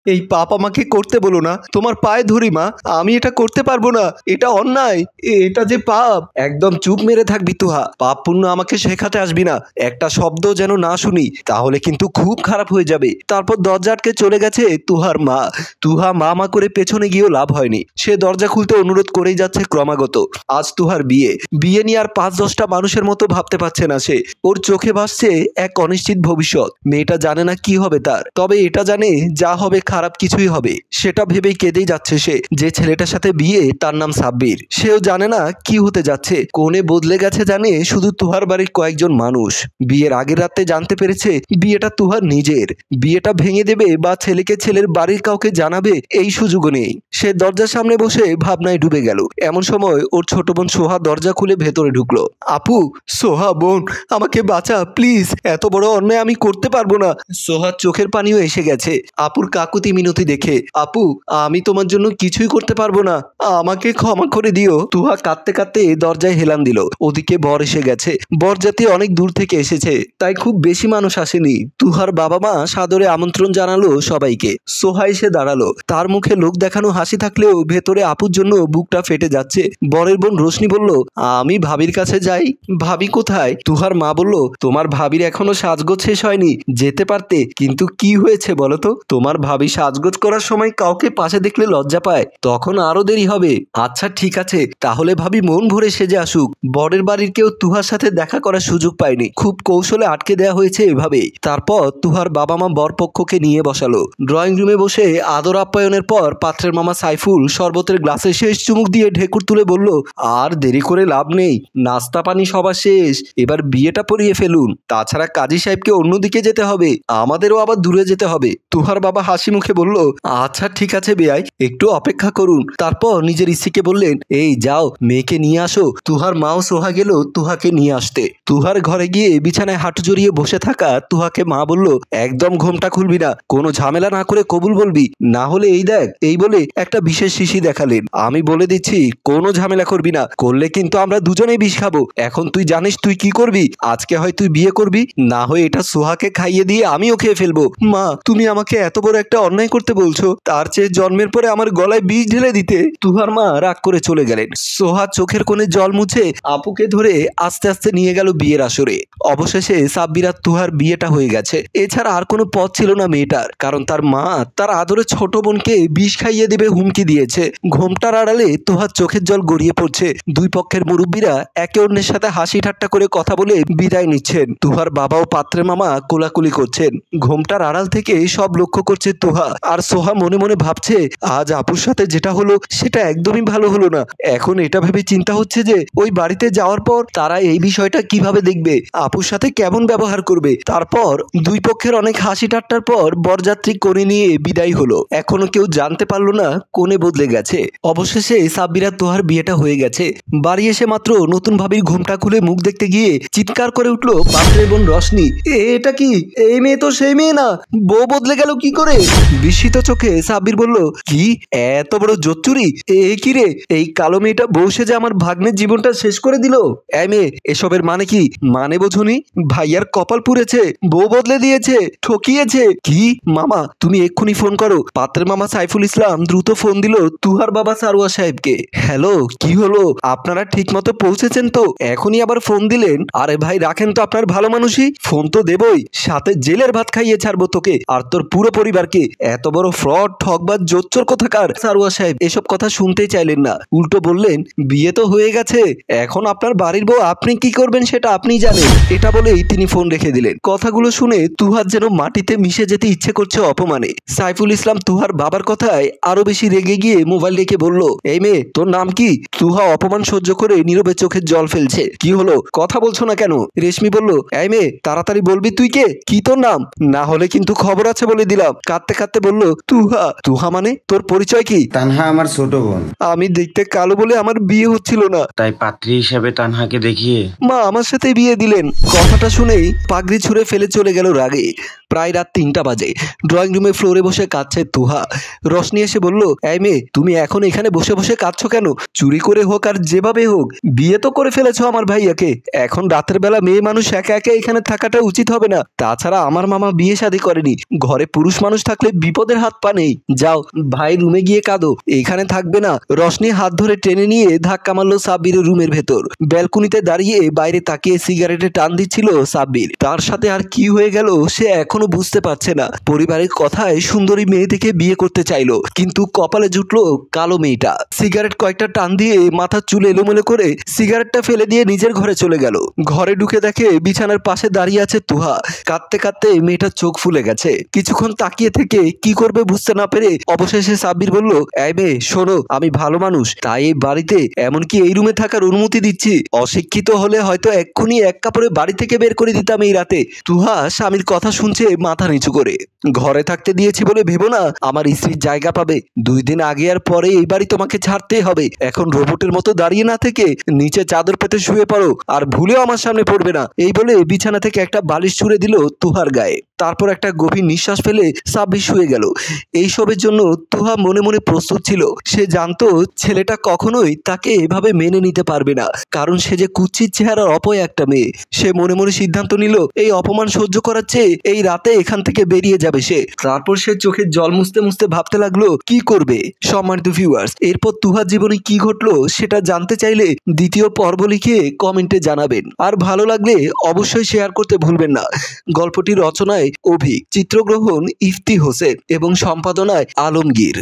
এই পাপ আমাকে করতে বলো না, তোমার পায়ে ধরি মা, আমি এটা করতে পারবো না, এটা অন্যায়, এটা যে পাপ। একদম চুপ মেরে থাকবি তুহা, পাপ পুণ্য আমাকে শেখাতে আসবি না, একটা শব্দ যেন না শুনি, তাহলে কিন্তু খুব খারাপ হয়ে যাবে। তারপর দরজা আটকে চলে গেছে তুহার মা। তুহা মা মা করে পেছনে গিয়েও লাভ হয়নি, সে দরজা খুলতে অনুরোধ করেই যাচ্ছে ক্রমাগত। আজ তুহার বিয়ে নিয়ে আর ৫-১০টা মানুষের মতো ভাবতে পারছে না সে। ওর চোখে ভাসছে এক অনিশ্চিত ভবিষ্যৎ। মেয়েটা জানে না কি হবে তার, তবে এটা জানে যা হবে খারাপ কিছুই হবে। সেটা ভেবেই কেঁদেই যাচ্ছে সে। যে ছেলেটার সাথে বিয়ে তার নাম সাব্বির, সেও জানে না কি হতে যাচ্ছে। কোণে বদলে গেছে জানে শুধু তুহার বাড়ির কয়েকজন মানুষ। বিয়ের আগের রাতে জানতে পেরেছে বিয়েটা তুহার নিজের। বিয়েটা ভেঙে দেবে বা ছেলেকে ছেলের বাড়ির কাউকে জানাবে এই সুযোগও নেই। সে দরজার সামনে বসে ভাবনায় ডুবে গেল। এমন সময় ওর ছোট বোন সোহা দরজা খুলে ভেতরে ঢুকলো। আপু, সোহা বোন, আমাকে বাঁচা প্লিজ, এত বড় অন্যায় আমি করতে পারবো না। সোহার চোখের পানিও এসে গেছে আপুর কাকুতি মিনতি দেখে। আপু, আমি তোমার জন্য কিছুই করতে পারবো না, আমাকে ক্ষমা করে দিও। তুহা কাঁদতে কাঁদতে দরজায় হেলান দিল। ওদিকে বর এসে গেছে। বরযাত্রী অনেক দূর থেকে এসেছে, তাই খুব বেশি মানুষ আসেনি। তুহার বাবা মা সাদরে আমন্ত্রণ জানালো সবাইকে। সোহা এসে দাঁড়ালো। তার মুখে লোক দেখানো হাসি থাকলেও ভেতরে আপুর জন্য বুকটা ফেটে যাচ্ছে। বরের বোন রোশনি বলল, আমি ভাবির কাছে যাই। ভাবি কোথায়? তুহার মা বলল, তোমার ভাবির এখনো সাজগোজ শেষ হয়নি, যেতে পারতে। কিন্তু কি হয়েছে বলো তো? তোমার ভাবি সাজগোজ করার সময় কাউকে পাশে দেখলে লজ্জা পায়, তখন আরো দেরি হবে। আচ্ছা ঠিক আছে, তাহলে ভাবি মন ভরে সেজে আসুক। বরের বাড়ির কেউ তুহার সাথে দেখা করার সুযোগ পায়নি, খুব কৌশলে আটকে দেওয়া হয়েছে এভাবেই। তারপর তুহার বাবা মা বরপক্ষকে নিয়ে বসালো। ড্রয়িং রুমে বসে আদর আপ্যায়নের পর পাত্রের মামা সাইফুল শরবতের গ্লাসে শেষ চুমুক দিয়ে ঢেকুর তুলে বলল, আর দেরি করে লাভ নেই, নাস্তা পানি সবার শেষ, এবার বিয়েটা পড়িয়ে ফেলুন। তাছাড়া কাজী সাহেবকে অন্যদিকে যেতে হবে, আমাদেরও আবার দূরে যেতে হবে। তুহার বাবা হাসি মুখে বলল, আচ্ছা ঠিক আছে বেয়াই, একটু অপেক্ষা করুন। তারপর নিজের স্ত্রীকে বললেন, এই যাও মেয়েকে নিয়ে আসো। তুহার মাও সোহা গেল তুহাকে নিয়ে আসতে। তুহার ঘরে গিয়ে বিছানায় হাঁটু জড়িয়ে বসে থাকা তুহাকে মা বলল, একদম ঘোমটা খুলবি না, কোনো ঝামেলা না করে কবুল বলবি, না হলে এই দেখ। এই বলে একটা বিশেষ শিশি দেখালেন। আমি বলে দিচ্ছি, কোনো ঝামেলা করবি না, করলে কিন্তু আমরা দুজনেই বিষ খাবো। এখন তুই জানিস তুই কি করবি। আজকে হয় তুই বিয়ে করবি, না হয় এটা সোহাকে খাইয়ে দিয়ে আমিও খেয়ে ফেলবো। মা, তুমি আমাকে এত বড় একটা অন্যায় করতে বলছো, তার চেয়ে জন্মের পরে আমার গলায় বিষ ঢেলে দিতে। তুহার মা রাগ করে চলে গেলেন। সোহা চোখের কোণে জল মুছে আপুকে ধরে আস্তে আস্তে নিয়ে গেল বিয়ের আসরে। অবশেষে সাব্বির আর তুহার বিয়েটা হয়ে গেছে। এছাড়া আর কোনো পথ ছিল না মেয়েটার, কারণ তার মা তার আদরে ছোট বোনকে বিষ খাইয়ে দেবে হুমকি দিয়েছে। ঘোমটার আড়ালে তুহার চোখের জল গড়িয়ে পড়ছে। দুই পক্ষের মুরব্বীরা একে অন্যের সাথে হাসি ঠাট্টা করে কথা বলে বিদায় নিচ্ছেন। তুহার বাবা ও পাত্রের মামা কোলাকুলি করছেন। ঘোমটার আড়াল থেকে সব লক্ষ্য করছে তুহা। আর সোহা মনে মনে ভাবছে, আজ আপুর সাথে যেটা হলো সেটা একদমই ভালো হলো না। এখন এটা ভেবে চিন্তা হচ্ছে যে ওই বাড়িতে যাওয়ার পর তারা এই বিষয়টা কিভাবে দেখবে, আপুর সাথে কেমন ব্যবহার করবে। তারপর দুই পক্ষের অনেক হাসি ঠাট্টার পর বরযাত্রী কোণে নিয়ে বিদায় হলো। এখনো কেউ জানতে পারলো না কোণে বদলে গেছে। অবশেষে সাব্বির আর তুহার বিয়েটা হয়ে গেছে। বাড়ি এসে মাত্র নতুন ভাবির ঘোমটা খুলে মুখ দেখতে গিয়ে চিৎকার করে উঠলো পাত্রের বোন রশনি, এটা কি? এই মেয়ে তো সেই মেয়ে না, বউ বদলে গেল কি করে? বিস্মিত চোখে সাব্বির বলল, কি এত বড় জোচ্চুরি? কি রে, এই কালো মেয়েটা বউ সেজে আমার ভাগ্নের জীবনটা শেষ করে দিল। এই মেয়ে, এসবের মানে কি? মানে বোঝনি? ভাইয়ার কপাল পুড়েছে, বউ বদলে দিয়েছে, ঠকিয়েছে। কি মামা, তুমি এক্ষুনি ফোন করো। পাত্রের মামা সাইফুল ইসলাম দ্রুত ফোন দিল তুহার বাবা সারোয়ার সাহেবকে। হ্যালো, কি হলো? আপনারা ঠিক মতো পৌঁছেছেন তো? এখনই আবার ফোন দিলেন? আরে ভাই রাখেন তো আপনার ভালো মানুষই, ফোন তো দেবই, সাথে জেলের ভাত খাইয়ে ছাড়বো তোকে আর তোর পুরো পরিবারকে। এত বড় ফ্রড, ঠকবাজ, জোচ্চোর কোথাকার। সারোয়ার সাহেব এসব কথা শুনতেই চাইলেন না, উল্টো বললেন, বিয়ে তো হয়ে গেছে, এখন আপনার বাড়ির বউ আপনি কি করবেন সেটা আপনি জানেন। এটা বলেই তিনি ফোন রেখে দিলেন। কথাগুলো শুনে তুহার যেন মাটিতে মিশে যেতে ইচ্ছে করছে অপমানে। সাইফুল ইসলাম তুহার বাবার কথায় আরো বেশি রেগে গিয়ে মোবাইল রেখে বলল, এই মেয়ে, তোর নাম কি? তুহা অপমান সহ্য করে নীরবে চোখের জল ফেলছে। কি হলো, কথা বলছো না কেন? রেশমি বলল, এই মেয়ে, তাড়াতাড়ি বলবি তুই কে, কি তোর নাম, না হলে কিন্তু খবর আছে বলে দিলাম। কাঁদতে কাঁদতে বলল, তুহা। তুহা মানে? তোর পরিচয় কি? তানহা আমার ছোট বোন। আমি দেখতে কালো বলে আমার বিয়ে হচ্ছিল না, তাই পাত্রী হিসেবে তানহাকে দেখিয়ে মা আমার সাথে বিয়ে দিলেন। কথাটা শুনেই পাগড়ি ছুঁড়ে ফেলে চলে গেল রাগে। প্রায় রাত 3টা বাজে। ড্রয়িং রুমে ফ্লোরে বসে কাঁদছে তুহা। রশনি এসে বলল, এই মেয়ে, তুমি এখন এখানে বসে বসে কাঁদছো কেন? চুরি করে হোক আর যেভাবে হোক বিয়ে তো করে ফেলেছো আমার ভাইয়াকে। এখন রাতের বেলা মেয়ে মানুষ একা একা এখানে থাকাটা উচিত হবে না। তাছাড়া আমার মামা বিয়ে শাদী করেনি, ঘরে পুরুষ মানুষ থাকলে বিপদের হাত পা নেই। যাও ভাই রুমে গিয়ে কাঁদো, এখানে থাকবে না। রশনি হাত ধরে টেনে নিয়ে ধাক্কা মারলো সাব্বিরের রুমের ভেতর। ব্যালকনিতে দাঁড়িয়ে বাইরে তাকিয়ে সিগারেটে টান দিচ্ছিল সাব্বির। তার সাথে আর কি হয়ে গেল সে এখনো বুঝতে পারছে না। পরিবারের কথায় সুন্দরী মেয়ে দেখে বিয়ে করতে চাইলো, কিন্তু কপালে জুটলো কালো মেয়েটা। সিগারেট কয়েকটা টান দিয়ে মাথার চুল এলোমেলো করে সিগারেটটা ফেলে দিয়ে নিজের ঘরে চলে গেল। ঘরে ঢুকে দেখে বিছানার পাশে দাঁড়িয়ে আছে তুহা। কাঁদতে কাঁদতে মেয়েটার চোখ ফুলে গেছে। কিছুক্ষণ তাকিয়ে থেকে কি করবে বুঝতে না পেরে অবশেষে সাব্বির বলল, এই মেয়ে শোনো, আমি ভালো মানুষ, তাই এই বাড়িতে এমনকি এই রুমে থাকার অনুমতি দিচ্ছি। অশিক্ষিত হলে হয়তো এক্ষুনি এক কাপড়ে বাড়ি থেকে বের করে দিতাম এই রাতে। তুহা স্বামীর কথা শুনছে মাথা নিচু করে। ঘরে থাকতে দিয়েছি বলে ভেবো না আমার স্ত্রীর জায়গা পাবে। 2 দিন আগে আর পরে এই বাড়ি তোমাকে ছাড়তেই হবে। এখন রোবটের মতো দাঁড়িয়ে না থেকে নিচে চাদর পেতে শুয়ে পড়ো, আর ভুলেও আমার সামনে পড়বে না। এই বলে বিছানা থেকে একটা বালিশ ছুঁড়ে দিল তুহার গায়ে। তারপর একটা গভীর নিঃশ্বাস ফেলে সাব্বির শুয়ে গেল। এইসবের জন্য তুহা মনে মনে প্রস্তুত ছিল। সে জানতো ছেলেটা কখনোই তাকে এভাবে মেনে নিতে পারবে না, কারণ সে যে কুচ্ছিত চেহারার অপয়া একটা মেয়ে। সে মনে মনে সিদ্ধান্ত নিল এই অপমান সহ্য করার চেয়ে এই রাতে এখান থেকে বেরিয়ে যাবে সে। তারপর সে চোখের জল মুছতে মুছতে ভাবতে লাগলো কি করবে। সম্মানিত ভিউয়ার্স, এরপর তুহার জীবনে কি ঘটলো সেটা জানতে চাইলে দ্বিতীয় পর্ব লিখে কমেন্টে জানাবেন। আর ভালো লাগলে অবশ্যই শেয়ার করতে ভুলবেন না। গল্পটি রচনায় অভি, চিত্রগ্রহণ ইফতি হোসেন এবং সম্পাদনায় আলমগীর।